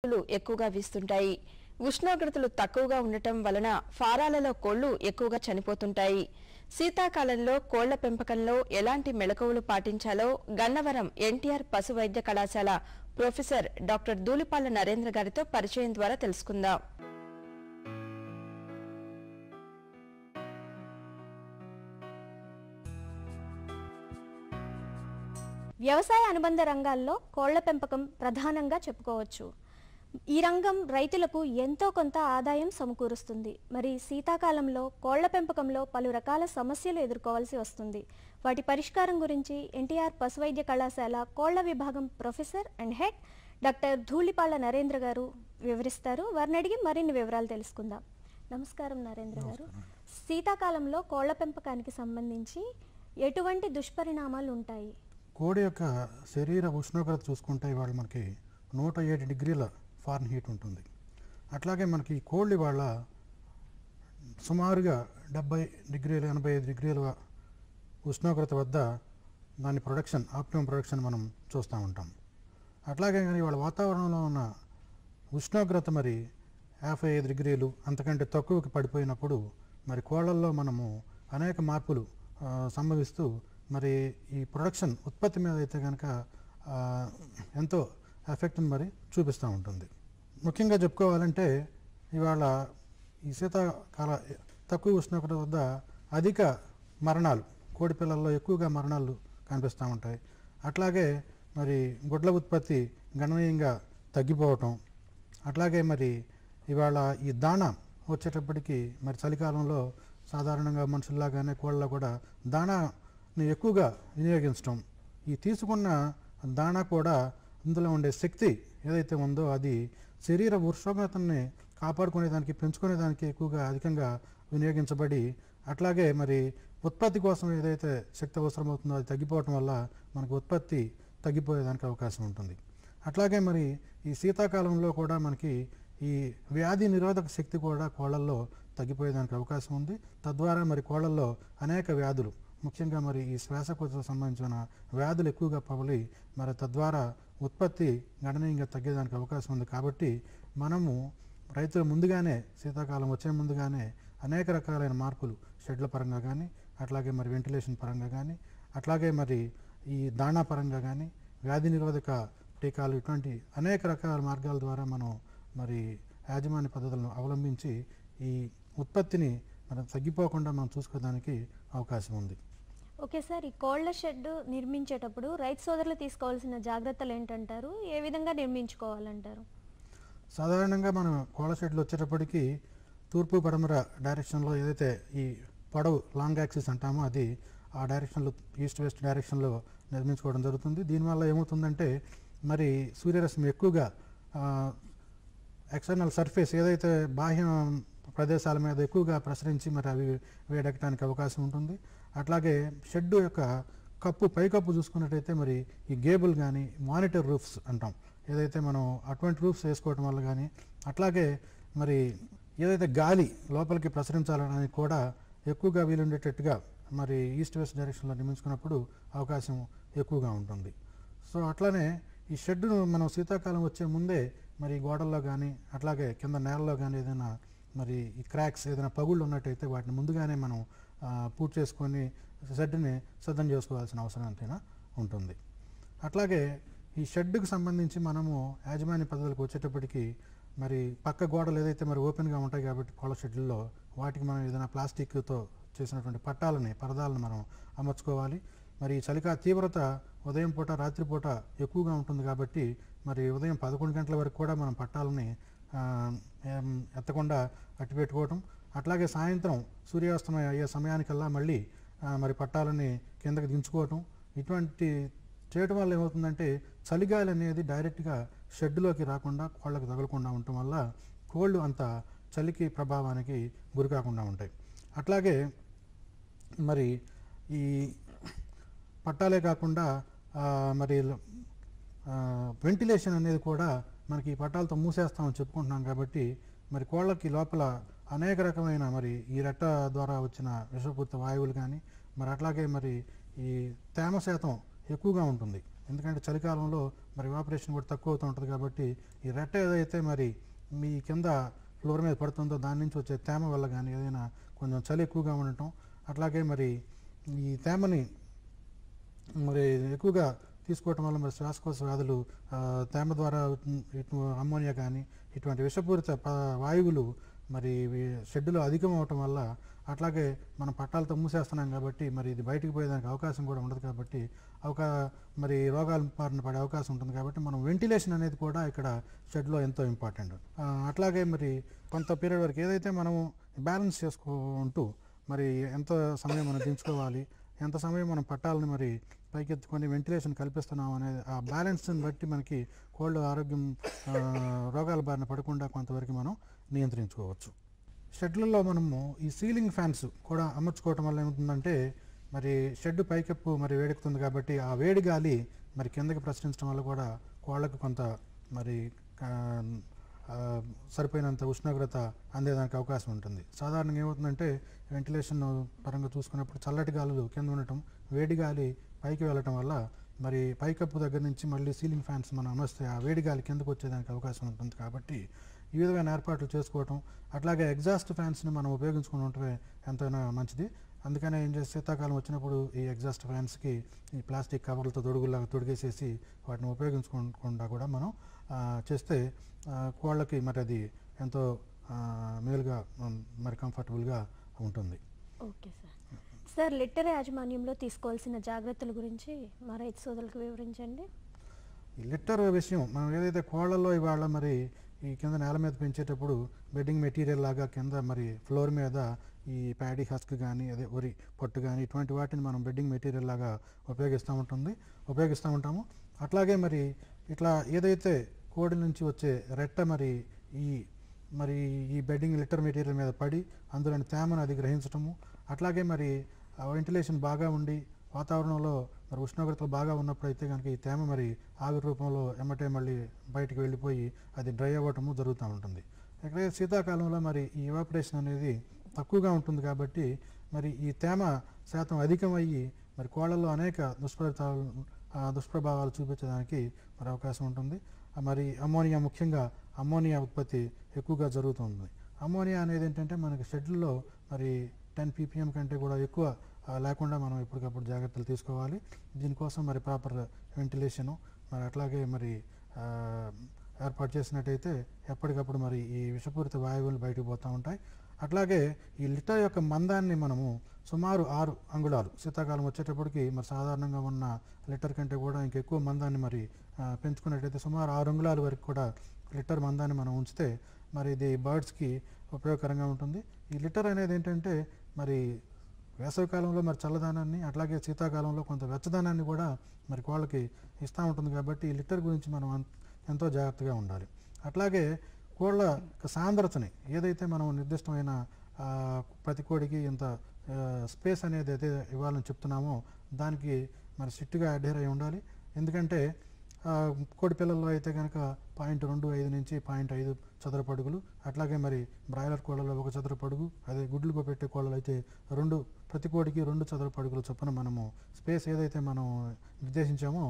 ఎక్కువగా వీస్తుంటాయి. ఉష్ణోగ్రతలు తక్కువగా ఉండటం వలన ఫారాలలో కోళ్లు ఎక్కువగా చనిపోతుంటాయి. శీతాకాలంలో కోళ్ల పెంపకంలో ఎలాంటి మెళకువలు పాటించాలో గన్నవరం ఎన్టీఆర్ పశు వైద్య కళాశాల ప్రొఫెసర్ డాక్టర్ ధూళిపాళ్ల నరేంద్ర గారితో పరిచయం ద్వారా తెలుసుకుందాం. వ్యవసాయ అనుబంధ రంగాల్లో కోళ్ల పెంపకం ప్రధానంగా చెప్పుకోవచ్చు. ఈ రంగం రైతులకు ఎంతో కొంత ఆదాయం సమకూరుస్తుంది. మరి శీతాకాలంలో కోళ్ల పెంపకంలో పలు రకాల సమస్యలు ఎదుర్కోవాల్సి వస్తుంది. వాటి పరిష్కారం గురించి ఎన్టీఆర్ పశు వైద్య కళాశాల కోళ్ల విభాగం professor and head doctor Dhulipalla Narendra గారు వివరిస్తారు. వారిని అడిగి మరిన్ని వివరాలు తెలుసుకుందాం. నమస్కారం నరేంద్ర గారు. శీతాకాలంలో కోళ్ల పెంపకానికి సంబంధించి ఎటువంటి దుష్పరిణామాలు ఉంటాయి? కోడి యొక్క శరీర ఉష్ణోగ్రత చూసుకుంటే ఇవాళ మనకి 107 డిగ్రీల ఫారెన్హీట్ ఉంటుంది. అట్లాగే మనకి కోళ్ళు ఇవాళ సుమారుగా 70 డిగ్రీలు 85 డిగ్రీల ఉష్ణోగ్రత వద్ద దాని ప్రొడక్షన్ ఆప్టిమం ప్రొడక్షన్ మనం చూస్తూ ఉంటాం. అట్లాగే కానీ ఇవాళ వాతావరణంలో ఉన్న ఉష్ణోగ్రత మరి 55 డిగ్రీలు అంతకంటే తక్కువకి పడిపోయినప్పుడు మరి కోళ్ళల్లో మనము అనేక మార్పులు సంభవిస్తూ మరి ఈ ప్రొడక్షన్ ఉత్పత్తి మీద అయితే కనుక ఎంతో ఎఫెక్ట్ని మరి చూపిస్తూ ఉంటుంది. ముఖ్యంగా చెప్పుకోవాలంటే ఇవాళ ఈ శీతాకాల తక్కువ ఉష్ణోగ్రత వద్ద అధిక మరణాలు కోడి పిల్లల్లో ఎక్కువగా మరణాలు కనిపిస్తూ ఉంటాయి. అట్లాగే మరి గుడ్ల ఉత్పత్తి గణనీయంగా తగ్గిపోవటం, అట్లాగే మరి ఇవాళ ఈ దాణా వచ్చేటప్పటికి మరి చలికాలంలో సాధారణంగా మనుషుల్లాగానే కోళ్ళలో కూడా దాణాని ఎక్కువగా వినియోగించడం, ఈ తీసుకున్న దాణా కూడా ఇందులో ఉండే శక్తి ఏదైతే ఉందో అది శరీర ఉష్ణోగ్రతని కాపాడుకునేదానికి పెంచుకునేదానికి ఎక్కువగా అధికంగా వినియోగించబడి అట్లాగే మరి ఉత్పత్తి కోసం ఏదైతే శక్తి అవసరమవుతుందో అది తగ్గిపోవటం వల్ల మనకు ఉత్పత్తి తగ్గిపోయేదానికి అవకాశం ఉంటుంది. అట్లాగే మరి ఈ శీతాకాలంలో కూడా మనకి ఈ వ్యాధి నిరోధక శక్తి కూడా కోళ్ళల్లో తగ్గిపోయేదానికి అవకాశం ఉంది. తద్వారా మరి కోళ్ళల్లో అనేక వ్యాధులు ముఖ్యంగా మరి ఈ శ్వాసకోశకు సంబంధించిన వ్యాధులు ఎక్కువగా ప్రబలి మరి తద్వారా ఉత్పత్తి గణనీయంగా తగ్గేదానికి అవకాశం ఉంది. కాబట్టి మనము రైతులు ముందుగానే శీతాకాలం వచ్చే ముందుగానే అనేక రకాలైన మార్పులు షెడ్ల పరంగా కానీ అట్లాగే మరి వెంటిలేషన్ పరంగా కానీ అట్లాగే మరి ఈ దాణా పరంగా కానీ వ్యాధి నిరోధక టీకాలు ఇటువంటి అనేక రకాల మార్గాల ద్వారా మనం మరి యాజమాన్య పద్ధతులను అవలంబించి ఈ ఉత్పత్తిని మనం తగ్గిపోకుండా మనం చూసుకోవడానికి అవకాశం ఉంది. ఓకే సార్, ఈ కోళ్ల షెడ్ నిర్మించేటప్పుడు రైతు సోదరులు తీసుకోవాల్సిన జాగ్రత్తలు ఏంటంటారు? ఏ విధంగా నిర్మించుకోవాలంటారు? సాధారణంగా మనం కోళ్ల షెడ్లు వచ్చేటప్పటికి తూర్పు పడమర డైరెక్షన్లో ఏదైతే ఈ పొడవు లాంగ్ యాక్సిస్ అంటామో అది ఆ డైరెక్షన్లో ఈస్ట్ వెస్ట్ డైరెక్షన్లో నిర్మించుకోవడం జరుగుతుంది. దీనివల్ల ఏమవుతుందంటే మరి సూర్యరశ్మి ఎక్కువగా ఎక్స్టర్నల్ సర్ఫేస్ ఏదైతే బాహ్య ప్రదేశాల మీద ఎక్కువగా ప్రసరించి మరి అవి వేడెక్కడానికి అవకాశం ఉంటుంది. అట్లాగే షెడ్ యొక్క కప్పు పైకప్పు చూసుకున్నట్టయితే మరి ఈ గేబుల్ కానీ మానిటర్ రూఫ్స్ అంటాం ఏదైతే మనం అటువంటి రూఫ్స్ వేసుకోవడం వల్ల కానీ అట్లాగే మరి ఏదైతే గాలి లోపలికి ప్రసరించాలనేది కూడా ఎక్కువగా వీలుండేటట్టుగా మరి ఈస్ట్ వెస్ట్ డైరెక్షన్లో నిర్మించుకున్నప్పుడు అవకాశం ఎక్కువగా ఉంటుంది. సో అట్లానే ఈ షెడ్ను మనం శీతాకాలం వచ్చే ముందే మరి గోడల్లో కానీ అట్లాగే కింద నేలలో కానీ ఏదైనా మరి ఈ క్రాక్స్ ఏదైనా పగుళ్ళు ఉన్నట్టయితే వాటిని ముందుగానే మనం పూర్తి చేసుకొని షెడ్ని సిద్ధం చేసుకోవాల్సిన అవసరం ఎంతైనా ఉంటుంది. అట్లాగే ఈ షెడ్కి సంబంధించి మనము యాజమాన్య పద్ధతులకు వచ్చేటప్పటికి మరి పక్క గోడలు ఏదైతే మరి ఓపెన్గా ఉంటాయి కాబట్టి కోళ్ళ షెడ్లలో వాటికి మనం ఏదైనా ప్లాస్టిక్తో చేసినటువంటి పరదాలను మనం అమర్చుకోవాలి. మరి చలికా తీవ్రత ఉదయం పూట రాత్రిపూట ఎక్కువగా ఉంటుంది కాబట్టి మరి ఉదయం 11 గంటల వరకు కూడా మనం పట్టాలని ఎత్తకుండా అట్టిపెట్టుకోవటం, అట్లాగే సాయంత్రం సూర్యాస్తమయం అయ్యే సమయానికల్లా మళ్ళీ మరి పట్టాలని కిందకి దించుకోవటం, ఇటువంటి చేయటం వల్ల ఏమవుతుందంటే చలిగాలి అనేది డైరెక్ట్గా షెడ్లోకి రాకుండా కోళ్ళకి తగలకుండా ఉండటం వల్ల కోళ్ళు అంత చలికి ప్రభావానికి గురి కాకుండా ఉంటాయి. అట్లాగే మరి ఈ పట్టాలే కాకుండా మరి వెంటిలేషన్ అనేది కూడా మనకి పట్టాలతో మూసేస్తామని చెప్పుకుంటున్నాం కాబట్టి మరి కోళ్ళకి లోపల అనేక రకమైన మరి ఈ రెట్ట ద్వారా వచ్చిన విషపూరిత వాయువులు కానీ మరి అట్లాగే మరి ఈ తేమ శాతం ఎక్కువగా ఉంటుంది ఎందుకంటే చలికాలంలో మరి ఎవాపరేషన్ కూడా తక్కువ అవుతూ ఉంటుంది కాబట్టి ఈ రెట్ట ఏదైతే మరి మీ కింద ఫ్లోర్ మీద పడుతుందో దాని నుంచి వచ్చే తేమ వల్ల కానీ ఏదైనా కొంచెం చలి ఎక్కువగా ఉండటం, అట్లాగే మరి ఈ తేమని మరి ఎక్కువగా తీసుకోవటం వల్ల మరి శ్వాసకోశ వ్యాధులు, తేమ ద్వారా అమ్మోనియా కానీ ఇటువంటి విషపూరిత వాయువులు మరి షెడ్డులో అధికం అవటం వల్ల, అట్లాగే మనం పట్టాలతో మూసేస్తున్నాం కాబట్టి మరి ఇది బయటికి పోయేదానికి అవకాశం కూడా ఉండదు కాబట్టి మరి రోగాల బారిన పడే అవకాశం ఉంటుంది కాబట్టి మనం వెంటిలేషన్ అనేది కూడా ఇక్కడ షెడ్లో ఎంతో ఇంపార్టెంట్. అట్లాగే మరి కొంత పీరియడ్ వరకు ఏదైతే మనము బ్యాలెన్స్ చేసుకుంటూ మరి ఎంత సమయం మనం దించుకోవాలి, ఎంత సమయం మనం పట్టాలని మరి పైకెత్తుకొని వెంటిలేషన్ కల్పిస్తున్నాం అనేది ఆ బ్యాలెన్స్ని బట్టి మనకి కోల్డ్ ఆరోగ్యం రోగాల బారిన పడకుండా కొంతవరకు మనం నియంత్రించుకోవచ్చు. షెడ్లలో మనము ఈ సీలింగ్ ఫ్యాన్స్ కూడా అమర్చుకోవటం వల్ల ఏమవుతుందంటే మరి షెడ్ పైకప్పు మరి వేడెక్కుతుంది కాబట్టి ఆ వేడి గాలి మరి కిందకి ప్రసరించడం వల్ల కూడా కోళ్ళకు కొంత మరి సరిపోయినంత ఉష్ణోగ్రత అందేదానికి అవకాశం ఉంటుంది. సాధారణంగా ఏమవుతుందంటే వెంటిలేషన్ పరంగా చూసుకున్నప్పుడు చల్లటి గాలులు కింద ఉండటం, వేడి గాలి పైకి వెళ్ళటం వల్ల మరి పైకప్పు దగ్గర నుంచి మళ్ళీ సీలింగ్ ఫ్యాన్స్ మనం అమర్స్తే ఆ వేడి గాలి కిందకు వచ్చేదానికి అవకాశం ఉంటుంది. కాబట్టి ఈ విధమైన ఏర్పాట్లు చేసుకోవటం, అట్లాగే ఎగ్జాస్ట్ ఫ్యాన్స్ని మనం ఉపయోగించుకుని ఉంటే ఎంతైనా మంచిది. అందుకనే ఏం చేస్తే శీతాకాలం వచ్చినప్పుడు ఈ ఎగ్జాస్ట్ ఫ్యాన్స్కి ఈ ప్లాస్టిక్ కవర్లతో తొడుగులాగా తొడిగేసేసి వాటిని ఉపయోగించుకోకుండా కూడా మనం చేస్తే కోళ్ళకి మరి అది ఎంతో మేలుగా మరి కంఫర్టబుల్గా ఉంటుంది. Okay sir. సార్, లిట్టర్ యాజమాన్యంలో తీసుకోవాల్సిన జాగ్రత్తల గురించి మా రైతు సోదరులకు వివరించండి. ఈ లిట్టర్ విషయం మనం ఏదైతే కోళ్ళల్లో ఇవాళ మరి ఈ కింద నేల మీద పెంచేటప్పుడు బెడ్డింగ్ మెటీరియల్ లాగా కింద మరి ఫ్లోర్ మీద ఈ ప్యాడీ హస్క్ కానీ అదే వరి పొట్టు కానీ ఇటువంటి వాటిని మనం బెడ్డింగ్ మెటీరియల్ లాగా ఉపయోగిస్తూ ఉంటాము. అట్లాగే మరి ఇట్లా ఏదైతే కోడి నుంచి వచ్చే రెట్ట మరి ఈ బెడ్డింగ్ లిట్టర్ మెటీరియల్ మీద పడి అందులోని తేమను అది గ్రహించటము, అట్లాగే మరి వెంటిలేషన్ బాగా ఉండి వాతావరణంలో మరి ఉష్ణోగ్రతలు బాగా ఉన్నప్పుడు అయితే కనుక ఈ తేమ మరి ఆవిరి రూపంలో ఎమ్మటే మళ్ళీ బయటికి వెళ్ళిపోయి అది డ్రై అవ్వటము జరుగుతూ ఉంటుంది. ఇక్కడ శీతాకాలంలో మరి ఈ ఎవాపరేషన్ అనేది తక్కువగా ఉంటుంది కాబట్టి మరి ఈ తేమ శాతం అధికమయ్యి మరి కోళ్ళల్లో అనేక దుష్ప్రభావాలు చూపించడానికి మరి అవకాశం ఉంటుంది. మరి ముఖ్యంగా అమ్మోనియా ఉత్పత్తి ఎక్కువగా జరుగుతుంది. అమ్మోనియా అనేది ఏంటంటే మనకి షెడ్లలో మరి 10 ppm కంటే కూడా ఎక్కువ లేకుండా మనం ఎప్పటికప్పుడు జాగ్రత్తలు తీసుకోవాలి. దీనికోసం మరి ప్రాపర్ వెంటిలేషను మరి అట్లాగే మరి ఏర్పాటు చేసినట్టయితే ఎప్పటికప్పుడు మరి ఈ విషపూరిత వాయువులు బయటకు పోతూ ఉంటాయి. అట్లాగే ఈ లిటర్ యొక్క మందాన్ని మనము సుమారు 6 అంగుళాలు శీతాకాలం వచ్చేటప్పటికి మరి సాధారణంగా ఉన్న లిటర్ కంటే కూడా ఇంకెక్కువ మందాన్ని మరి పెంచుకున్నట్టయితే సుమారు 6 అంగుళాల వరకు కూడా లిటర్ మందాన్ని మనం ఉంచితే మరి ఇది బర్డ్స్కి ఉపయోగకరంగా ఉంటుంది. ఈ లిటర్ అనేది ఏంటంటే మరి వేసవికాలంలో మరి చల్లదనాన్ని అట్లాగే శీతాకాలంలో కొంత వెచ్చదనాన్ని కూడా మరి కోళ్ళకి ఇస్తూ ఉంటుంది కాబట్టి ఈ లిటర్ గురించి మనం ఎంతో జాగ్రత్తగా ఉండాలి. అట్లాగే కోళ్ళ సాంద్రతని ఏదైతే మనం నిర్దిష్టమైన ప్రతి కోడికి ఇంత స్పేస్ అనేది అయితే ఇవ్వాలని చెప్తున్నామో దానికి మరి స్ట్రిక్ట్గా అడ్హేర్ అయి ఉండాలి. ఎందుకంటే కోడి పిల్లల్లో అయితే కనుక 0.25 నుంచి 0.5 చదరపు అడుగులు, అట్లాగే మరి బ్రాయిలర్ కోళ్ళలో 1 చదరపు అడుగు, అదే గుడ్లు పెట్టే కోళ్ళలో అయితే ప్రతి కోడికి 2 చదరపు అడుగుల చొప్పున మనము స్పేస్ ఏదైతే మనం నిర్దేశించామో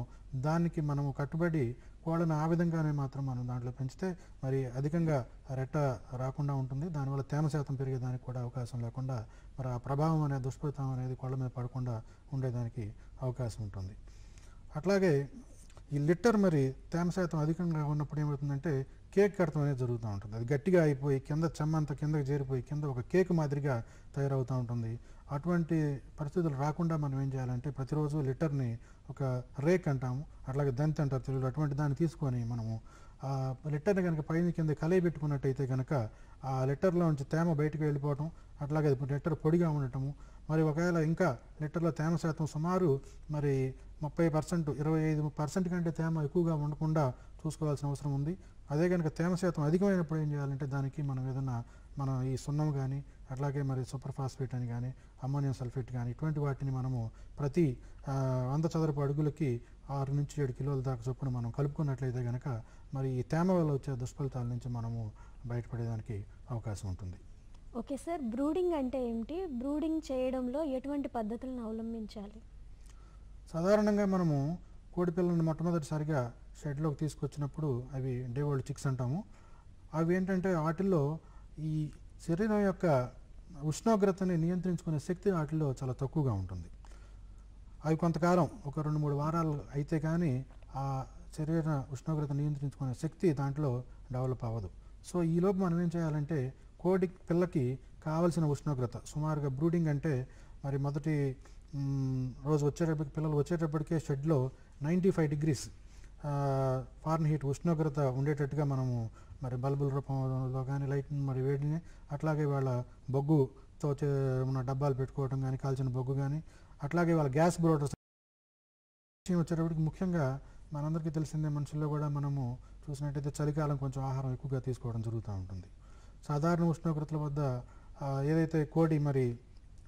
దానికి మనము కట్టుబడి కోళ్ళను ఆ విధంగానే మాత్రం మనం దాంట్లో పెంచితే మరి అధికంగా రెట్ట రాకుండా ఉంటుంది. దానివల్ల తేమ శాతం పెరిగేదానికి కూడా అవకాశం లేకుండా మరి ఆ ప్రభావం అనేది దుష్ప్రభావం అనేది కోళ్ళ మీద పడకుండా ఉండేదానికి అవకాశం ఉంటుంది. అట్లాగే ఈ లిట్టర్ మరి తేమ శాతం అధికంగా ఉన్నప్పుడు ఏమవుతుందంటే కేక్ కడతం అనేది జరుగుతూ ఉంటుంది. అది గట్టిగా అయిపోయి కింద చెమ్మంతా కిందకి చేరిపోయి కింద ఒక కేక్ మాదిరిగా తయారవుతూ ఉంటుంది. అటువంటి పరిస్థితులు రాకుండా మనం ఏం చేయాలంటే ప్రతిరోజు లిటర్ని ఒక రేక్ అంటాము, అట్లాగే దంతి అంటారు తెలుగులో, అటువంటి దాన్ని తీసుకొని మనము ఆ లిటర్ని కనుక పైన కింద కలయబెట్టుకున్నట్టయితే కనుక ఆ లిటర్లో నుంచి తేమ బయటకు వెళ్ళిపోవటం, అట్లాగే లిటర్ పొడిగా ఉండటము, మరి ఒకవేళ ఇంకా లిటర్లో తేమ శాతం సుమారు మరి 30%, 25% కంటే తేమ ఎక్కువగా ఉండకుండా చూసుకోవాల్సిన అవసరం ఉంది. అదే కనుక తేమ శాతం అధికమైనప్పుడు ఏం చేయాలంటే దానికి మనం ఈ సున్నం కానీ అట్లాగే మరి సూపర్ ఫాస్ఫేట్ అని కానీ అమ్మోనియం సల్ఫేట్ కానీ ఇటువంటి వాటిని మనము ప్రతి 100 చదరపు అడుగులకి 6 నుంచి 7 కిలోల దాకా చొప్పున మనం కలుపుకున్నట్లయితే కనుక మరి ఈ తేమ వల్ల వచ్చే దుష్ఫలితాల నుంచి మనము బయటపడేదానికి అవకాశం ఉంటుంది. ఓకే సార్, బ్రూడింగ్ అంటే ఏమిటి? బ్రూడింగ్ చేయడంలో ఎటువంటి పద్ధతులను అవలంబించాలి? సాధారణంగా మనము కోడి పిల్లల్ని మొట్టమొదటిసారిగా షెడ్లోకి తీసుకొచ్చినప్పుడు అవి డే ఓల్డ్ చిక్స్ అంటాము. అవి ఏంటంటే వాటిల్లో ఈ శరీరం యొక్క ఉష్ణోగ్రతని నియంత్రించుకునే శక్తి వాటిల్లో చాలా తక్కువగా ఉంటుంది. అవి కొంతకాలం ఒక 2-3 వారాలు అయితే కానీ ఆ శరీర ఉష్ణోగ్రత నియంత్రించుకునే శక్తి దాంట్లో డెవలప్ అవ్వదు. సో ఈలోపు మనం ఏం చేయాలంటే కోడి పిల్లకి కావలసిన ఉష్ణోగ్రత సుమారుగా బ్రూడింగ్ అంటే మరి మొదటి రోజు వచ్చేటప్పటికి పిల్లలు వచ్చేటప్పటికే షెడ్లో 95 degrees ఫారెన్హీట్ ఉష్ణోగ్రత ఉండేటట్టుగా మనము మరి బల్బుల రూపంలో కానీ లైట్ మరి వేడిని అట్లాగే వాళ్ళ బొగ్గుతో ఉన్న డబ్బాలు పెట్టుకోవడం కానీ కాల్చిన బొగ్గు కానీ అట్లాగే వాళ్ళ గ్యాస్ బ్రోడర్స్ వచ్చేటప్పటికి ముఖ్యంగా మనందరికీ తెలిసిందే మనుషుల్లో కూడా మనము చూసినట్టయితే చలికాలం కొంచెం ఆహారం ఎక్కువగా తీసుకోవడం జరుగుతూ ఉంటుంది. సాధారణ ఉష్ణోగ్రతల వద్ద ఏదైతే కోడి మరి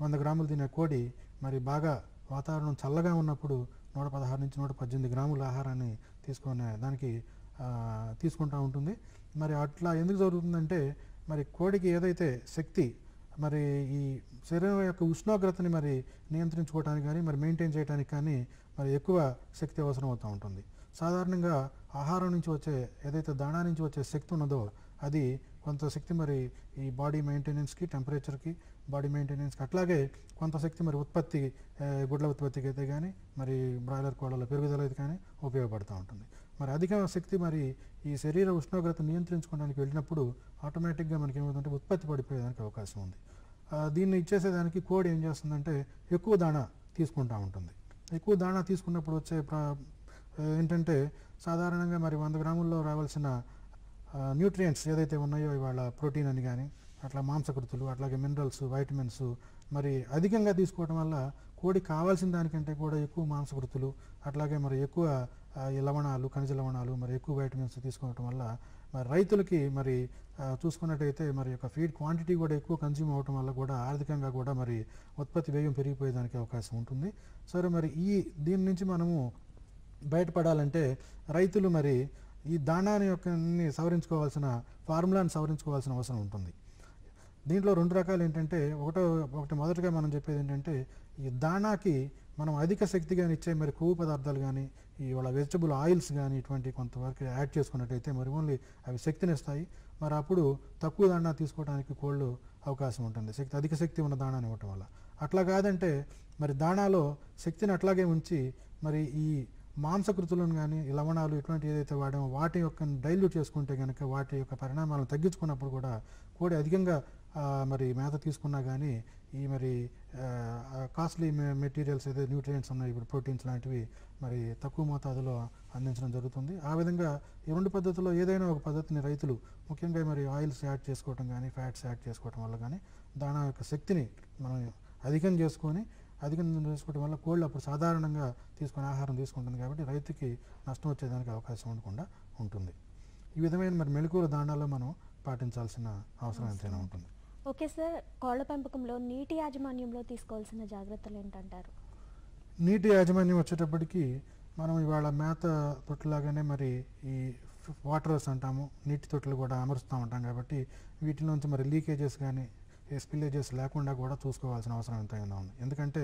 100 గ్రాములు తినే కోడి మరి బాగా వాతావరణం చల్లగా ఉన్నప్పుడు 116 నుంచి 118 గ్రాముల ఆహారాన్ని తీసుకునే దానికి తీసుకుంటూ ఉంటుంది. మరి అట్లా ఎందుకు జరుగుతుందంటే మరి కోడికి ఏదైతే శక్తి మరి ఈ శరీరం యొక్క ఉష్ణోగ్రతని మరి నియంత్రించుకోవడానికి కానీ మరి మెయింటైన్ చేయడానికి కానీ మరి ఎక్కువ శక్తి అవసరం అవుతూ ఉంటుంది. సాధారణంగా ఆహారం నుంచి వచ్చే ఏదైతే దాణా నుంచి వచ్చే శక్తి ఉన్నదో అది కొంత శక్తి మరి ఈ బాడీ మెయింటెనెన్స్కి టెంపరేచర్కి బాడీ మెయింటెనెన్స్కి అట్లాగే కొంత శక్తి మరి ఉత్పత్తి గుడ్ల ఉత్పత్తికి అయితే కానీ మరి బ్రాయిలర్ కోళ్ళ పెరుగుదల అయితే కానీ ఉపయోగపడుతూ ఉంటుంది. మరి అధిక శక్తి మరి ఈ శరీర ఉష్ణోగ్రత నియంత్రించుకోవడానికి వెళ్ళినప్పుడు ఆటోమేటిక్గా మనకి ఏమవుతుందంటే ఉత్పత్తి పడిపోయేదానికి అవకాశం ఉంది. దీన్ని ఇచ్చేసేదానికి కోడి ఏం చేస్తుందంటే ఎక్కువ దాణా తీసుకుంటూ ఉంటుంది. ఎక్కువ దాణా తీసుకున్నప్పుడు వచ్చే ఏంటంటే సాధారణంగా మరి 100 గ్రాముల్లో రావాల్సిన న్యూట్రియంట్స్ ఏదైతే ఉన్నాయో ఇవాళ ప్రోటీన్ అని కానీ అట్లా మాంసకృతులు అట్లాగే మినరల్స్ వైటమిన్స్ మరి అధికంగా తీసుకోవడం వల్ల కోడి కావాల్సిన దానికంటే కూడా ఎక్కువ మాంసకృతులు అట్లాగే మరి ఎక్కువ ఈ లవణాలు ఖనిజ లవణాలు మరి ఎక్కువ వైటమిన్స్ తీసుకోవడం వల్ల మరి రైతులకి మరి చూసుకున్నట్టయితే మరి యొక్క ఫీడ్ క్వాంటిటీ కూడా ఎక్కువ కన్జ్యూమ్ అవడం వల్ల కూడా ఆర్థికంగా కూడా మరి ఉత్పత్తి వ్యయం పెరిగిపోయేదానికి అవకాశం ఉంటుంది. సరే మరి దీని నుంచి మనము బయటపడాలంటే రైతులు మరి ఈ దాణాని యొక్క సవరించుకోవాల్సిన ఫార్ములాని సవరించుకోవాల్సిన అవసరం ఉంటుంది. దీంట్లో 2 రకాలు ఏంటంటే ఒకటి మొదటగా మనం చెప్పేది ఏంటంటే ఈ దాణాకి మనం అధిక శక్తిగా ఇచ్చే మరి కొవ్వు పదార్థాలు కానీ ఇవాళ వెజిటబుల్ ఆయిల్స్ కానీ ఇటువంటి కొంతవరకు యాడ్ చేసుకున్నట్టయితే మరి ఓన్లీ అవి శక్తిని ఇస్తాయి. మరి అప్పుడు తక్కువ దాణా తీసుకోవడానికి కోళ్ళు అవకాశం ఉంటుంది అధిక శక్తి ఉన్న దాణాని ఇవ్వటం వల్ల. అట్లా కాదంటే మరి దాణాలో శక్తిని అట్లాగే ఉంచి మరి ఈ మాంసకృతులను కానీ లవణాలు ఇటువంటి ఏదైతే వాడామో వాటి యొక్క డైల్యూట్ చేసుకుంటే కనుక వాటి యొక్క పరిణామాలను తగ్గించుకున్నప్పుడు కూడా కోడి అధికంగా మరి మేత తీసుకున్నా కానీ ఈ మరి కాస్ట్లీ మెటీరియల్స్ ఏదైతే న్యూట్రియంట్స్ ఉన్నాయి ఇప్పుడు ప్రోటీన్స్ లాంటివి మరి తక్కువ మోతాదులో అందించడం జరుగుతుంది. ఆ విధంగా ఈ 2 పద్ధతుల్లో ఏదైనా ఒక పద్ధతిని రైతులు ముఖ్యంగా మరి ఆయిల్స్ యాడ్ చేసుకోవడం కానీ ఫ్యాట్స్ యాడ్ చేసుకోవడం వల్ల కానీ దాణా యొక్క శక్తిని మనం అధికం చేసుకోవడం వల్ల కోళ్ళు అప్పుడు సాధారణంగా తీసుకునే ఆహారం తీసుకుంటుంది కాబట్టి రైతుకి నష్టం వచ్చేదానికి అవకాశం ఉండకుండా ఉంటుంది. ఈ విధమైన మరి మెలకువల దాణాలో మనం పాటించాల్సిన అవసరం ఎంతైనా ఉంటుంది. ఓకే సార్, కోళ్ల పెంపకంలో నీటి యాజమాన్యంలో తీసుకోవాల్సిన జాగ్రత్తలు ఏంటంటారు? నీటి యాజమాన్యం వచ్చేటప్పటికి మనం ఇవాళ మేత తొట్టులాగానే మరి ఈ వాటర్స్ అంటాము నీటి తొట్టులు కూడా అమరుస్తూ ఉంటాం కాబట్టి వీటిలోంచి మరి లీకేజెస్ కానీ స్పిల్లేజెస్ లేకుండా కూడా చూసుకోవాల్సిన అవసరం ఎంతైనా ఉంది. ఎందుకంటే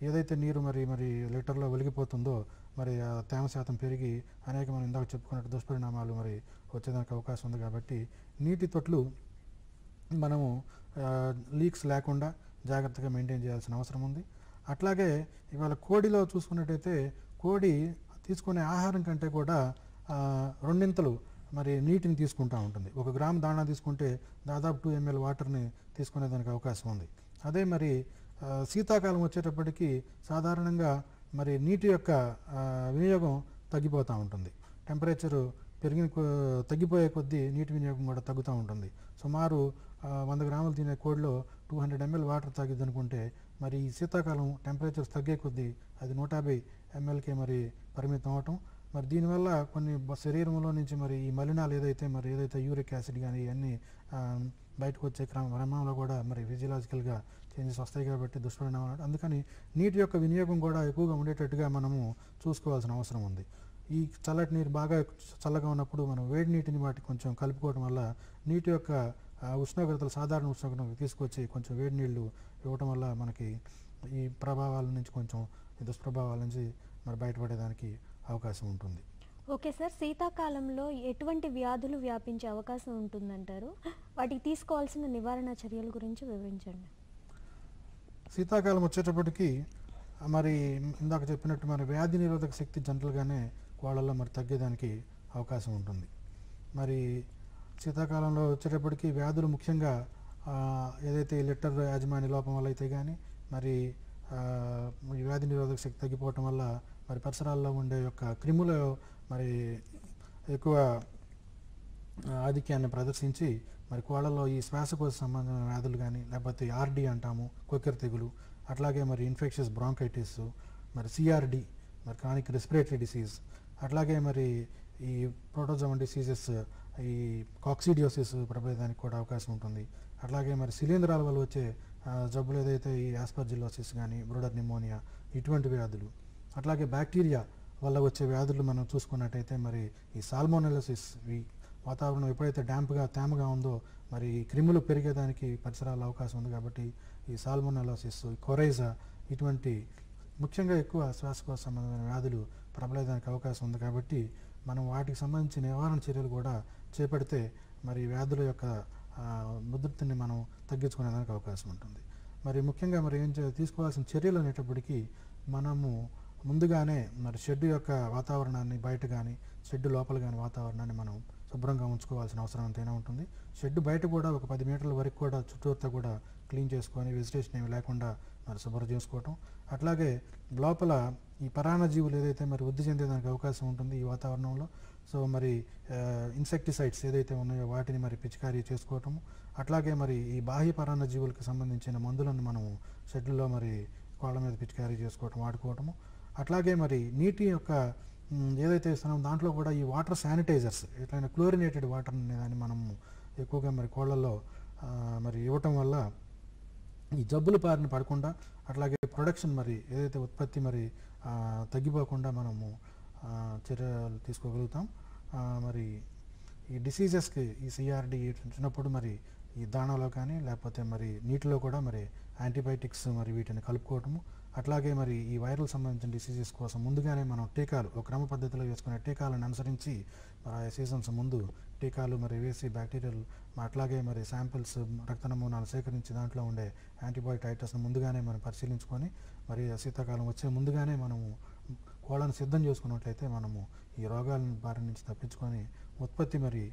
ఏదైతే నీరు మరి లీటర్లో వెలిగిపోతుందో మరి ఆ తేమ శాతం పెరిగి అనేక మనం ఇందాక చెప్పుకున్నట్టు దుష్పరిణామాలు మరి వచ్చేదానికి అవకాశం ఉంది. కాబట్టి నీటి తొట్లు మనము లీక్స్ లేకుండా జాగ్రత్తగా మెయింటైన్ చేయాల్సిన అవసరం ఉంది. అట్లాగే ఇవాళ కోడిలో చూసుకున్నట్టయితే కోడి తీసుకునే ఆహారం కంటే కూడా 2 మరి నీటిని తీసుకుంటూ ఉంటుంది. 1 గ్రామ్ దాణా తీసుకుంటే దాదాపు 2 ml వాటర్ని తీసుకునేదానికి అవకాశం ఉంది. అదే మరి శీతాకాలం వచ్చేటప్పటికి సాధారణంగా మరి నీటి యొక్క వినియోగం తగ్గిపోతూ ఉంటుంది. టెంపరేచరు తగ్గిపోయే కొద్దీ నీటి వినియోగం కూడా తగ్గుతూ ఉంటుంది. సుమారు 100 గ్రాములు తినే కోడిలో 200 ml వాటర్ తగ్గిద్ది అనుకుంటే మరి ఈ శీతాకాలం టెంపరేచర్స్ తగ్గే కొద్దీ అది 150 mlకే మరి పరిమితం అవటం. మరి దీనివల్ల కొన్ని శరీరంలో నుంచి మరి ఈ మలినాలు ఏదైతే యూరిక్ యాసిడ్ కానీ ఇవన్నీ బయటకు వచ్చే క్రమంలో కూడా మరి ఫిజియలాజికల్గా చేంజెస్ వస్తాయి కాబట్టి దుష్పరిణామాలు. అందుకని నీటి యొక్క వినియోగం కూడా ఎక్కువగా ఉండేటట్టుగా మనము చూసుకోవాల్సిన అవసరం ఉంది. ఈ చల్లటి నీరు బాగా చల్లగా ఉన్నప్పుడు మనం వేడి నీటిని వాటికి కొంచెం కలుపుకోవడం వల్ల నీటి యొక్క ఉష్ణోగ్రతలు సాధారణ ఉష్ణోగ్రతలు తీసుకొచ్చి కొంచెం వేడి నీళ్లు ఇవ్వటం వల్ల మనకి ఈ ప్రభావాల నుంచి కొంచెం ఈ దుష్ప్రభావాల నుంచి మరి బయటపడేదానికి అవకాశం ఉంటుంది. ఓకే సార్, శీతాకాలంలో ఎటువంటి వ్యాధులు వ్యాపించే అవకాశం ఉంటుందంటారు? వాటికి తీసుకోవాల్సిన నివారణ చర్యల గురించి వివరించండి. శీతాకాలం వచ్చేటప్పటికి మరి ఇందాక చెప్పినట్టు మరి వ్యాధి నిరోధక శక్తి జనరల్గానే కోళ్ళల్లో మరి తగ్గేదానికి అవకాశం ఉంటుంది. మరి శీతాకాలంలో వచ్చేటప్పటికి వ్యాధులు ముఖ్యంగా ఏదైతే లిట్టర్ యాజమాన్య లోపం వల్ల అయితే కానీ మరి ఈ వ్యాధి నిరోధక శక్తి తగ్గిపోవటం వల్ల మరి పరిసరాల్లో ఉండే యొక్క క్రిములు మరి ఎక్కువ ఆధిక్యాన్ని ప్రదర్శించి మరి కోళ్ళలో ఈ శ్వాసకోశ సంబంధమైన వ్యాధులు కానీ లేకపోతే ఆర్డి అంటాము, కొక్కెర తెగులు, అట్లాగే మరి ఇన్ఫెక్షస్ బ్రాంకైటిస్, మరి సిఆర్డి, మరి క్రానిక్ రెస్పిరేటరీ డిసీజ్, అట్లాగే మరి ఈ ప్రోటోజోవన్ డిసీజెస్, ఈ కాక్సిడియోసిస్ ప్రబేదానికి కూడా అవకాశం ఉంటుంది. అట్లాగే మరి శిలీంధ్రాల వల్ల వచ్చే జబ్బులు ఏదైతే ఈ ఆస్పర్జిలోసిస్ కానీ బ్రూడర్ నిమోనియా ఇటువంటి వ్యాధులు, అట్లాగే బ్యాక్టీరియా వల్ల వచ్చే వ్యాధులు మనం చూసుకున్నట్టయితే మరి ఈ సాల్మోనెలోసిస్, ఈ వాతావరణం ఎప్పుడైతే తేమగా ఉందో మరి ఈ క్రిములు పెరిగేదానికి పరిసరాల అవకాశం ఉంది. కాబట్టి ఈ సాల్మోనెలోసిస్, కొరైజా ఇటువంటి ముఖ్యంగా ఎక్కువ శ్వాసకోశ సంబంధమైన వ్యాధులు ప్రబలేదానికి అవకాశం ఉంది. కాబట్టి మనం వాటికి సంబంధించిన నివారణ చర్యలు కూడా చేపడితే మరి వ్యాధుల యొక్క ఉధృతిని మనం తగ్గించుకునేదానికి అవకాశం ఉంటుంది. మరి ముఖ్యంగా మరి తీసుకోవాల్సిన చర్యలు అనేటప్పటికీ మనము ముందుగానే మరి షెడ్ యొక్క వాతావరణాన్ని బయట కానీ షెడ్ లోపల కానీ వాతావరణాన్ని మనం శుభ్రంగా ఉంచుకోవాల్సిన అవసరం ఎంతైనా ఉంటుంది. షెడ్ బయట కూడా ఒక 10 మీటర్ల వరకు కూడా చుట్టూతా కూడా క్లీన్ చేసుకొని వెజిటేషన్ ఏమి లేకుండా మరి శుభ్రం చేసుకోవటం, అట్లాగే లోపల ఈ పరాన్నజీవులు ఏదైతే మరి వృద్ధి చెందేదానికి అవకాశం ఉంటుంది ఈ వాతావరణంలో. సో మరి ఇన్సెక్టిసైడ్స్ ఏదైతే ఉన్నాయో వాటిని మరి పిచికారీ చేసుకోవటము, అట్లాగే మరి ఈ బాహ్య పరాన్నజీవులకు సంబంధించిన మందులను మనము షెడ్లో మరి కోళ్ళ మీద పిచికారీ చేసుకోవటం, వాడుకోవటము, అట్లాగే మరి నీటి యొక్క ఏదైతే ఇస్తున్నామో దాంట్లో కూడా ఈ వాటర్ శానిటైజర్స్, ఎట్లయినా క్లోరినేటెడ్ వాటర్ అనేదాన్ని మనము ఎక్కువగా మరి కోళ్ళల్లో మరి ఇవ్వటం వల్ల ఈ జబ్బుల బారిన పడకుండా, అట్లాగే ప్రొడక్షన్ మరి ఏదైతే ఉత్పత్తి మరి తగ్గిపోకుండా మనము చర్యలు తీసుకోగలుగుతాం. మరి ఈ డిసీజెస్కి ఈ సిఆర్డి వచ్చినప్పుడు మరి ఈ దాణాలో కానీ లేకపోతే మరి నీటిలో కూడా మరి యాంటీబయాటిక్స్ మరి వీటిని కలుపుకోవటము, అట్లాగే మరి ఈ వైరల్ సంబంధించిన డిసీజెస్ కోసం ముందుగానే మనం టీకాలు ఒక క్రమ పద్ధతిలో వేసుకునే టీకాలను అనుసరించి మరి ఆ సీజన్స్ ముందు టీకాలు మరి వేసి బ్యాక్టీరియల్ అట్లాగే మరి శాంపిల్స్ రక్త నమూనాలు సేకరించి దాంట్లో ఉండే యాంటీబయాటిక్స్ను ముందుగానే మనం పరిశీలించుకొని మరి శీతాకాలం వచ్చే ముందుగానే మనము కోళ్ళను సిద్ధం చేసుకున్నట్లయితే మనము ఈ రోగాల బారి నుంచి తప్పించుకొని ఉత్పత్తి మరి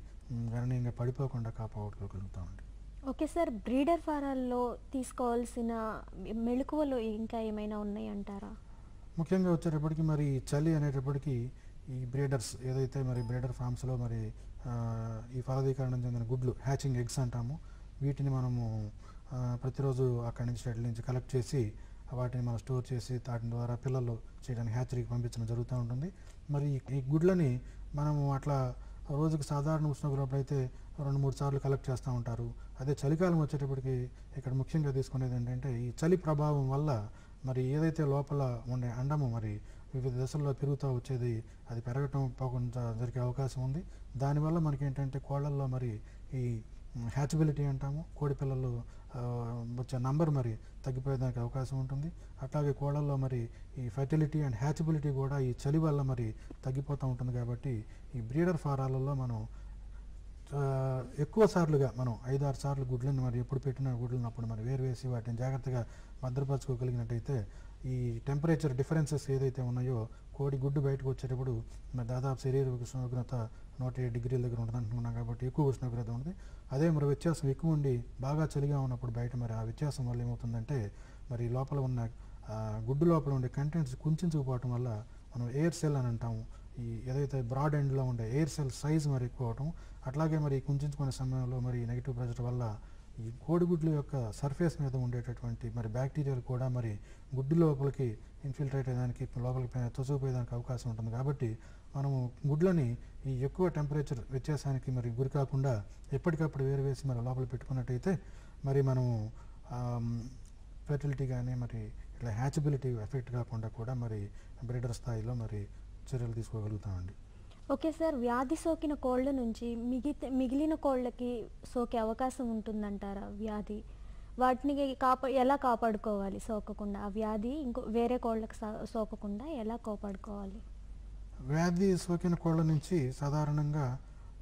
గణనీయంగా పడిపోకుండా కాపాడుకోగలుగుతామండి. ఓకే సార్, బ్రీడర్ ఫారాల్లో తీసుకోవాల్సిన మెళకువలు ఇంకా ఏమైనా ఉన్నాయంటారా? ముఖ్యంగా వచ్చేటప్పటికి మరి చలి అనేటప్పటికీ ఈ బ్రీడర్స్ ఏదైతే మరి బ్రీడర్ ఫామ్స్లో మరి ఈ ఫలదీకరణం చెందిన గుడ్లు హ్యాచింగ్ ఎగ్స్ అంటాము, వీటిని మనము ప్రతిరోజు అక్కడి నుంచి షెడ్ నుంచి కలెక్ట్ చేసి వాటిని మనం స్టోర్ చేసి వాటి ద్వారా పిల్లలు చేయడానికి హ్యాచరీకి పంపించడం జరుగుతూ ఉంటుంది. మరి ఈ గుడ్లని మనము అట్లా రోజుకి సాధారణ ఉష్ణోగ్రతలు అయితే 2-3 సార్లు కలెక్ట్ చేస్తూ ఉంటారు. అదే చలికాలం వచ్చేటప్పటికి ఇక్కడ ముఖ్యంగా తీసుకునేది ఏంటంటే ఈ చలి ప్రభావం వల్ల మరి ఏదైతే లోపల ఉండే అండము మరి వివిధ దశల్లో పెరుగుతూ వచ్చేది అది పెరగటం పోకుండా జరిగే అవకాశం ఉంది. దానివల్ల మనకి ఏంటంటే కోళ్ళల్లో మరి ఈ హ్యాచబిలిటీ అంటాము, కోడి పిల్లలు వచ్చే నంబర్ మరి తగ్గిపోయేదానికి అవకాశం ఉంటుంది. అట్లాగే కోళ్ళల్లో మరి ఈ ఫెర్టిలిటీ అండ్ హ్యాచబిలిటీ కూడా ఈ చలి వల్ల మరి తగ్గిపోతూ ఉంటుంది. కాబట్టి ఈ బ్రీడర్ ఫారాలలో మనం ఎక్కువ సార్లుగా మనం 5-6 సార్లు గుడ్లను మరి ఎప్పుడు పెట్టిన గుడ్లను అప్పుడు మరి వేసి వాటిని జాగ్రత్తగా భద్రపరచుకోగలిగినట్టయితే ఈ టెంపరేచర్ డిఫరెన్సెస్ ఏదైతే ఉన్నాయో కోడి గుడ్డు బయటకు వచ్చేటప్పుడు మరి దాదాపు శరీర ఉష్ణోగ్రత 107 డిగ్రీల దగ్గర ఉంటుంది అంటున్నాం కాబట్టి ఎక్కువ ఉష్ణోగ్రత ఉంటుంది. అదే మరి వ్యత్యాసం ఎక్కువ ఉండి బాగా చలిగా ఉన్నప్పుడు బయట మరి ఆ వ్యత్యాసం వల్ల ఏమవుతుందంటే మరి లోపల ఉన్న గుడ్డు లోపల ఉండే కంటెంట్స్ కుంచుకుపోవటం వల్ల మనం ఎయిర్ సెల్ అని అంటాము, ఈ ఏదైతే బ్రాడ్ ఎండ్లో ఉండే ఎయిర్ సెల్ సైజ్ మరి ఎక్కువ అవటం, అట్లాగే మరి కుంచుకునే సమయంలో మరి నెగిటివ్ ప్రెషర్ వల్ల ఈ కోడిగుడ్ల యొక్క సర్ఫేస్ మీద ఉండేటటువంటి మరి బ్యాక్టీరియాలు కూడా మరి గుడ్డు లోపలికి ఇన్ఫిల్ట్రేట్ అయ్యేదానికి లోపలికి తొసుకుపోయేదానికి అవకాశం ఉంటుంది. కాబట్టి మనము గుడ్లని ఈ ఎక్కువ టెంపరేచర్ వ్యత్యాసానికి మరి గురి కాకుండా ఎప్పటికప్పుడు వేసి మరి లోపల పెట్టుకున్నట్టయితే మరి మనము ఫెర్టిలిటీ కానీ మరి ఇట్లా హ్యాచబిలిటీ ఎఫెక్ట్ కాకుండా కూడా మరి బ్రీడర్ స్థాయిలో మరి చర్యలు తీసుకోగలుగుతామండి. ఓకే సార్, వ్యాధి సోకిన కోళ్ళ నుంచి మిగిలిన కోళ్ళకి సోకే అవకాశం ఉంటుందంటారా వ్యాధి? వాటిని ఎలా కాపాడుకోవాలి సోకకుండా? ఆ వ్యాధి వేరే కోళ్ళకి సోకకుండా ఎలా కాపాడుకోవాలి? వ్యాధి సోకిన కోళ్ళ నుంచి సాధారణంగా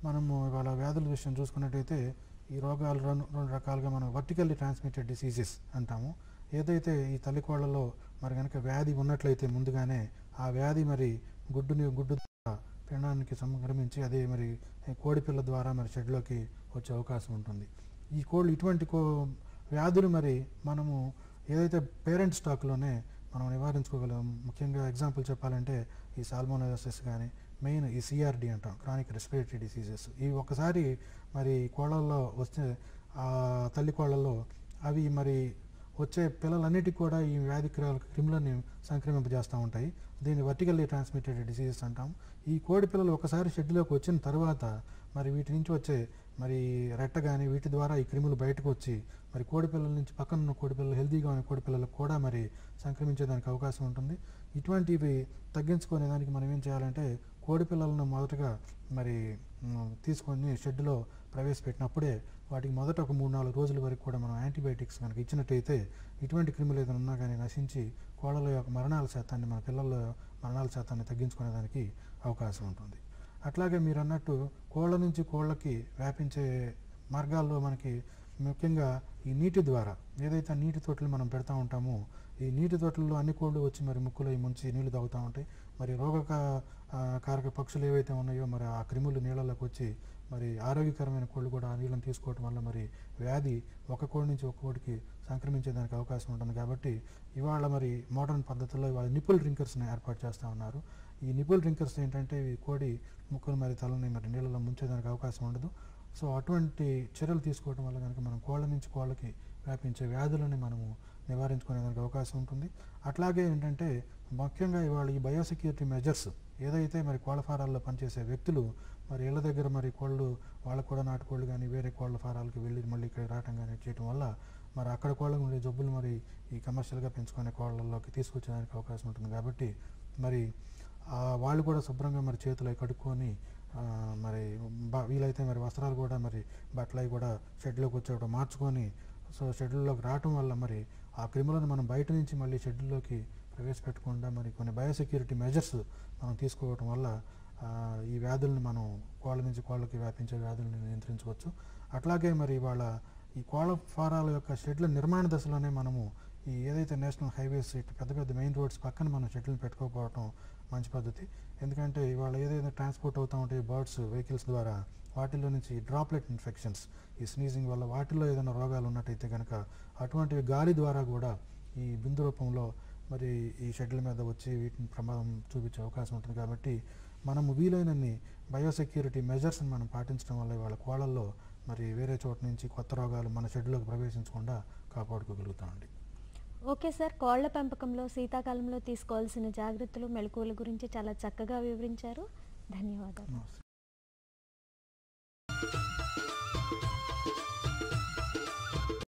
మనము ఇవాళ వ్యాధుల విషయం చూసుకున్నట్టయితే ఈ రోగాలు రెండు రకాలుగా మనం వర్టికల్లీ ట్రాన్స్మిటెడ్ డిసీజెస్ అంటాము. ఏదైతే ఈ తల్లి కోళ్ళలో మరి కనుక వ్యాధి ఉన్నట్లయితే ముందుగానే ఆ వ్యాధి మరి గుడ్డు ద్వారా పిండానికి సంక్రమించి అదే మరి కోడిపిల్ల ద్వారా మరి షెడ్లోకి వచ్చే అవకాశం ఉంటుంది. ఈ కోళ్ళు ఇటువంటి వ్యాధులు మరి మనము ఏదైతే పేరెంట్ స్టాక్లోనే మనం నివారించుకోగలం. ముఖ్యంగా ఎగ్జాంపుల్ చెప్పాలంటే ఈ సాల్మోనెలోసిస్ కానీ, మెయిన్ ఈ సిఆర్డి అంటాం, క్రానిక్ రెస్పిరేటరీ డిసీజెస్. ఇవి ఒకసారి మరి కోళ్ళల్లో వస్తే ఆ తల్లి కోళ్ళల్లో అవి మరి వచ్చే పిల్లలన్నిటికీ కూడా ఈ వ్యాధి క్రిములని సంక్రమింపజేస్తూ ఉంటాయి. దీన్ని వర్టికల్లీ ట్రాన్స్మిటెడ్ డిసీజెస్ అంటాం. ఈ కోడి పిల్లలు ఒకసారి షెడ్లోకి వచ్చిన తర్వాత మరి వీటి నుంచి వచ్చే మరి రెట్ట కానీ వీటి ద్వారా ఈ క్రిములు బయటకు వచ్చి మరి కోడి పిల్లల నుంచి పక్కన ఉన్న కోడి పిల్లలు, హెల్తీగా ఉన్న కోడి పిల్లలకు కూడా మరి సంక్రమించేదానికి అవకాశం ఉంటుంది. ఇటువంటివి తగ్గించుకునే దానికి మనం ఏం చేయాలంటే కోడి పిల్లలను మొదటగా మరి తీసుకొని షెడ్లో ప్రవేశపెట్టినప్పుడే వాటికి మొదట ఒక 3-4 రోజుల వరకు కూడా మనం యాంటీబయాటిక్స్ కనుక ఇచ్చినట్టయితే ఇటువంటి క్రిములు ఏదైనా ఉన్నా కానీ నశించి కోళ్ళ యొక్క మరణాల శాతాన్ని, మన పిల్లల మరణాల శాతాన్ని తగ్గించుకునేదానికి అవకాశం ఉంటుంది. అట్లాగే మీరు అన్నట్టు కోళ్ళ నుంచి కోళ్ళకి వ్యాపించే మార్గాల్లో మనకి ముఖ్యంగా ఈ నీటి ద్వారా ఏదైతే నీటి తొట్టెలు మనం పెడతా ఉంటామో ఈ నీటి తొట్టెల్లో అన్ని కోళ్ళు వచ్చి మరి ముక్కులో ముంచి నీళ్లు తాగుతూ ఉంటాయి. మరి కారక పక్షులు ఏవైతే ఉన్నాయో మరి ఆ క్రిములు నీళ్ళలోకి వచ్చి మరి ఆరోగ్యకరమైన కోళ్ళు కూడా ఆ నీళ్ళని తీసుకోవడం వల్ల మరి వ్యాధి ఒక కోడి నుంచి ఒక కోడికి సంక్రమించేదానికి అవకాశం ఉంటుంది. కాబట్టి ఇవాళ మరి మోడర్న్ పద్ధతుల్లో ఇవాళ నిపుల్ డ్రింకర్స్ని ఏర్పాటు చేస్తూ ఉన్నారు. ఈ నిపుల్ డ్రింకర్స్ ఏంటంటే ఈ కోడి ముక్కులు మరి తలని మరి నీళ్ళలో ముంచేదానికి అవకాశం ఉండదు. సో అటువంటి చర్యలు తీసుకోవడం వల్ల కనుక మనం కోళ్ళ నుంచి కోళ్ళకి వ్యాపించే వ్యాధులని మనము నివారించుకునేదానికి అవకాశం ఉంటుంది. అట్లాగే ఏంటంటే ముఖ్యంగా ఇవాళ ఈ బయోసెక్యూరిటీ మెజర్స్ ఏదైతే మరి కోళ్ళ ఫారాల్లో పనిచేసే వ్యక్తులు మరి ఇళ్ళ దగ్గర మరి కోళ్ళు వాళ్ళకు కూడా నాటుకోళ్ళు కానీ వేరే కోళ్ళ ఫారాలకు వెళ్ళి మళ్ళీ ఇక్కడ రావటం కానీ చేయడం వల్ల మరి అక్కడ కోళ్ళకు ఉండే జబ్బులు మరి ఈ కమర్షియల్గా పెంచుకునే కోళ్ళలోకి తీసుకొచ్చేదానికి అవకాశం ఉంటుంది. కాబట్టి మరి వాళ్ళు కూడా శుభ్రంగా మరి చేతులు అవి కడుక్కొని మరి వీలైతే మరి వస్త్రాలు కూడా మరి బట్టలు అవి కూడా షెడ్లోకి వచ్చేటప్పుడు మార్చుకొని సో షెడ్యూల్లోకి రావటం వల్ల మరి ఆ క్రిములను మనం బయట నుంచి మళ్ళీ షెడ్యూల్లోకి ప్రవేశపెట్టకుండా మరి కొన్ని బయోసెక్యూరిటీ మెజర్స్ మనం తీసుకోవడం వల్ల ఈ వ్యాధుల్ని మనం కోళ్ళ నుంచి కోళ్ళకి వ్యాపించే వ్యాధుల్ని నియంత్రించవచ్చు. అట్లాగే మరి వాళ్ళ ఈ కోళ్ళ ఫారాల యొక్క షెడ్ల నిర్మాణ దశలోనే మనము ఈ ఏదైతే నేషనల్ హైవేస్ పెద్ద పెద్ద మెయిన్ రోడ్స్ పక్కన మనం షెడ్లను పెట్టుకోకపోవడం మంచి పద్ధతి. ఎందుకంటే ఇవాళ ఏదైతే ట్రాన్స్పోర్ట్ అవుతూ ఉంటాయి బర్డ్స్ వెహికల్స్ ద్వారా వాటిల్లో నుంచి డ్రాప్లెట్ ఇన్ఫెక్షన్స్ ఈ స్నీజింగ్ వల్ల వాటిల్లో ఏదైనా రోగాలు ఉన్నట్టయితే కనుక అటువంటివి గాలి ద్వారా కూడా ఈ బిందు రూపంలో మరి ఈ షెడ్ల మీద వచ్చి వీటిని ప్రమాదం చూపించే అవకాశం ఉంటుంది. కాబట్టి మనము వీలైనన్ని బయోసెక్యూరిటీ మెజర్స్ని మనం పాటించడం వల్ల ఇవాళ కోళ్ళల్లో మరి వేరే చోట నుంచి కొత్త రోగాలు మన షెడ్లోకి ప్రవేశించకుండా కాపాడుకోగలుగుతామండి. ఓకే సార్, కోళ్ల పెంపకంలో శీతాకాలంలో తీసుకోవాల్సిన జాగ్రత్తలు, మెలకువల గురించి చాలా చక్కగా వివరించారు. ధన్యవాదాలు.